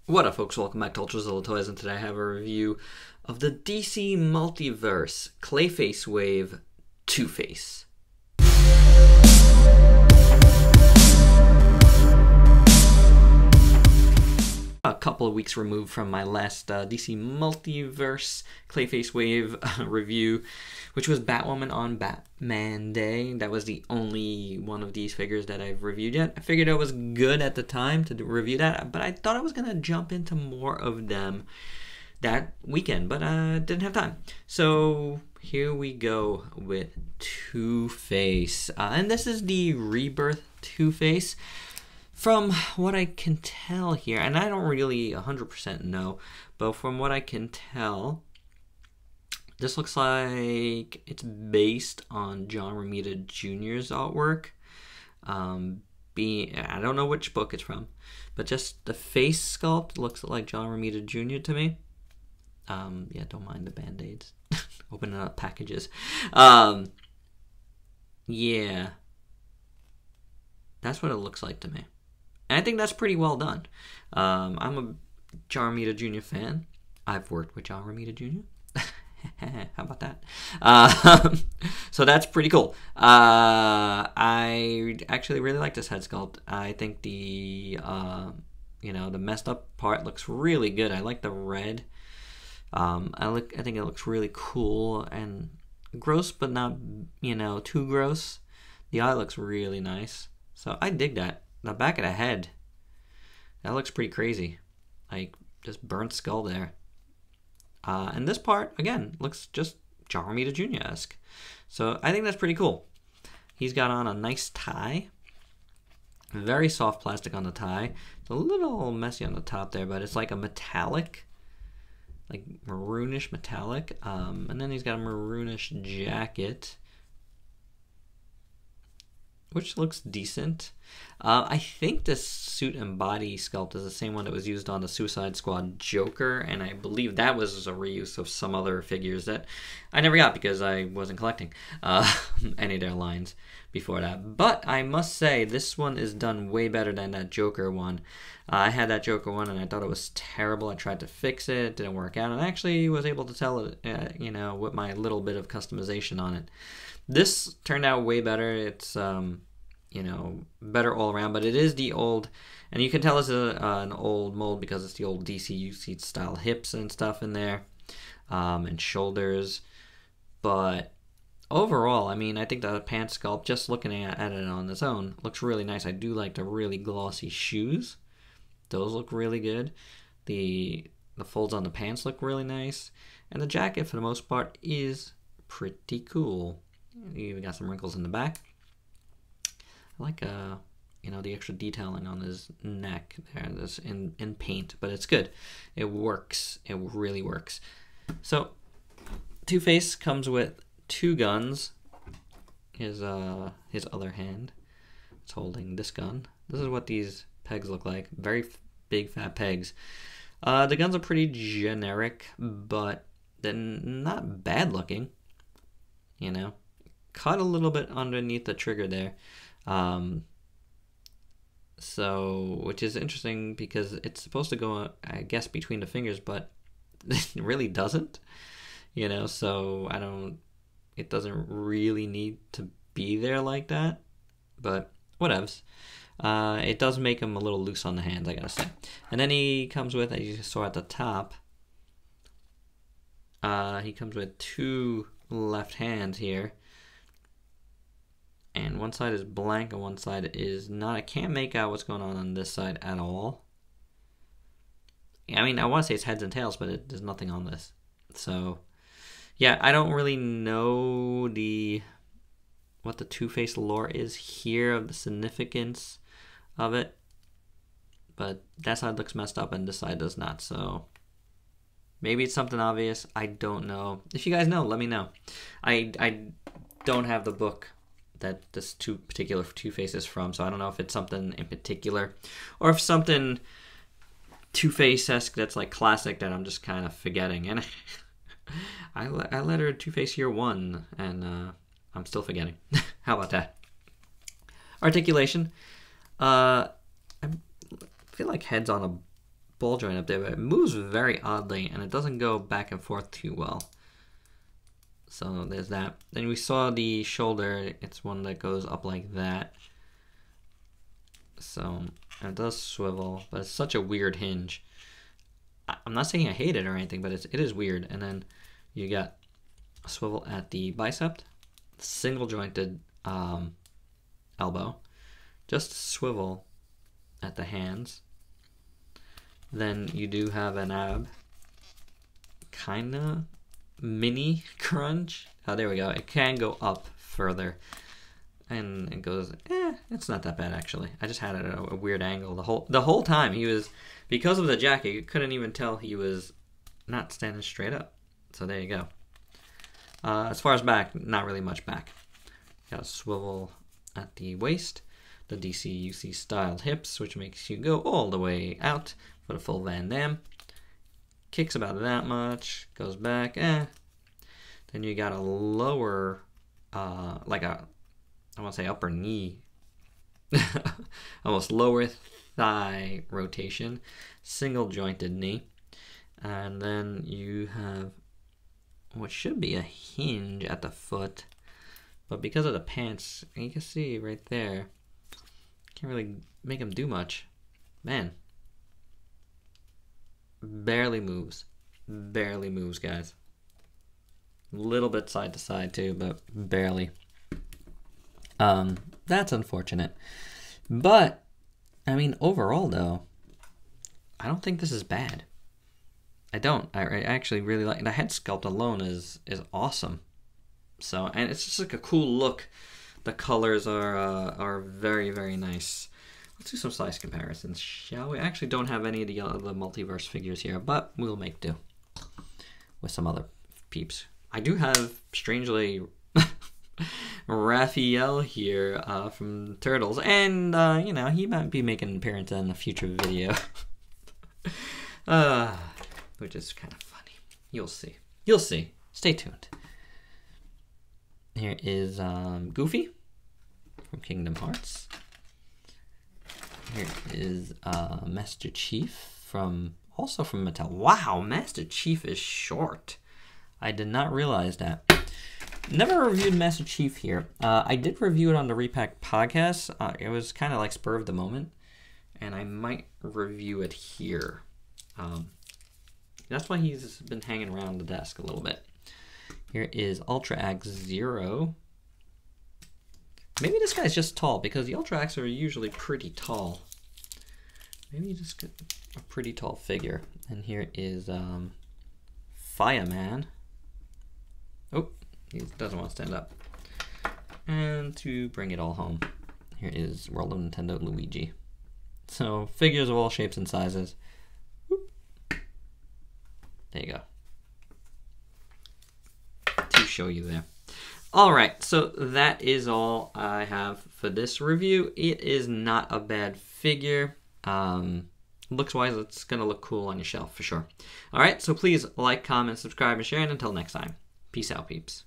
What up, folks? Welcome back to Ultrazilla Toys, and today I have a review of the DC Multiverse Clayface Wave Two-Face. A couple of weeks removed from my last DC Multiverse Clayface Wave review, which was Batwoman on Batman Day. That was the only one of these figures that I've reviewed yet. I figured it was good at the time to review that, but I thought I was going to jump into more of them that weekend, but I didn't have time. So here we go with Two-Face. And this is the Rebirth Two-Face. From what I can tell here, and I don't really 100% know, but from what I can tell, this looks like it's based on John Romita Jr.'s artwork. I don't know which book it's from, but just the face sculpt looks like John Romita Jr. to me. Yeah, don't mind the band-aids. Opening up packages. Yeah. That's what it looks like to me. And I think that's pretty well done. I'm a John Romita Jr. fan. I've worked with John Romita Jr. How about that? So that's pretty cool. I actually really like this head sculpt. I think the the messed up part looks really good. I like the red. I think it looks really cool and gross, but not too gross. The eye looks really nice, so I dig that. The back of the head, that looks pretty crazy. Like, just burnt skull there. And this part, again, looks just John Romita Jr.-esque. So I think that's pretty cool. He's got on a nice tie. Very soft plastic on the tie. It's a little messy on the top there, but it's like a metallic, like maroonish metallic. And then he's got a maroonish jacket, which looks decent. I think this suit and body sculpt is the same one that was used on the Suicide Squad Joker, and I believe that was a reuse of some other figures that I never got because I wasn't collecting any of their lines before that. But I must say, this one is done way better than that Joker one. I had that Joker one, and I thought it was terrible. I tried to fix it. It didn't work out, and I actually was able to tell it, with my little bit of customization on it. This turned out way better. It's better all around, but it is the old, and you can tell it's an old mold because it's the old DCU style hips and stuff in there, and shoulders. But overall, I mean, I think the pants sculpt, just looking at it on its own, looks really nice. I do like the really glossy shoes. Those look really good. The folds on the pants look really nice, and the jacket, for the most part, is pretty cool. You even got some wrinkles in the back. I like the extra detailing on his neck there, this in paint, but it's good. It works. It really works. So Two-Face comes with two guns. His other hand is holding this gun. This is what these pegs look like. Very big fat pegs. The guns are pretty generic, but they're not bad looking. Cut a little bit underneath the trigger there. Which is interesting because it's supposed to go, I guess, between the fingers, but it really doesn't, so it doesn't really need to be there like that, but whatevs. It does make him a little loose on the hands, I gotta say. And then he comes with, as you saw at the top, he comes with two left hands here. And one side is blank and one side is not. I can't make out what's going on this side at all. I mean, I want to say it's heads and tails, but there's nothing on this. So, yeah, I don't really know what the Two-Face lore is here, of the significance of it. But that side looks messed up and this side does not. So, maybe it's something obvious. I don't know. If you guys know, let me know. I don't have the book that this particular Two-Face is from, so I don't know if it's something in particular, or if something Two-Face-esque that's like classic that I'm just kind of forgetting. And I let her Two-Face year one, and I'm still forgetting. How about that? Articulation. I feel like head's on a ball joint up there, but it moves very oddly, and it doesn't go back and forth too well. So there's that. Then we saw the shoulder. It's one that goes up like that. So it does swivel, but it's such a weird hinge. I'm not saying I hate it or anything, but it is weird. And then you got a swivel at the bicep, single jointed elbow, just swivel at the hands. Then you do have an ab, kinda mini crunch. Oh, there we go. It can go up further, and it goes. It's not that bad actually. I just had it at a weird angle the whole time. He was, because of the jacket, you couldn't even tell he was not standing straight up. So there you go. As far as back, not really much back. Got a swivel at the waist, the DC UC styled hips, which makes you go all the way out for the full Van Damme. Kicks about that much, goes back, Then you got a lower, like a, I want to say upper knee, almost lower thigh rotation, single jointed knee. And then you have what should be a hinge at the foot, but because of the pants, you can see right there, can't really make them do much. Man, barely moves, guys. A little bit side to side too, but barely. That's unfortunate. But I mean, overall though, I don't think this is bad. I don't. I actually really like. The head sculpt alone is awesome. So, and it's just like a cool look. The colors are very, very nice. Let's do some size comparisons, shall we? I actually don't have any of the other multiverse figures here, but we'll make do with some other peeps. I do have, strangely, Raphael here from Turtles, and you know, he might be making an appearance in a future video. Which is kind of funny. You'll see. You'll see. Stay tuned. Here is Goofy from Kingdom Hearts. Here is Master Chief also from Mattel. Wow, Master Chief is short. I did not realize that. Never reviewed Master Chief here. I did review it on the Repack podcast. It was kind of like spur of the moment, and I might review it here. That's why he's been hanging around the desk a little bit. Here is Ultra Axe Zero. Maybe this guy's just tall, because the Ultra Axe are usually pretty tall. Maybe you just get a pretty tall figure. And here is Fireman. Oh, he doesn't want to stand up. And to bring it all home, here is World of Nintendo Luigi. So, figures of all shapes and sizes. There you go. To show you there. Alright, so that is all I have for this review. It is not a bad figure. Looks-wise, it's going to look cool on your shelf for sure. Alright, so please like, comment, subscribe, and share, and until next time, peace out, peeps.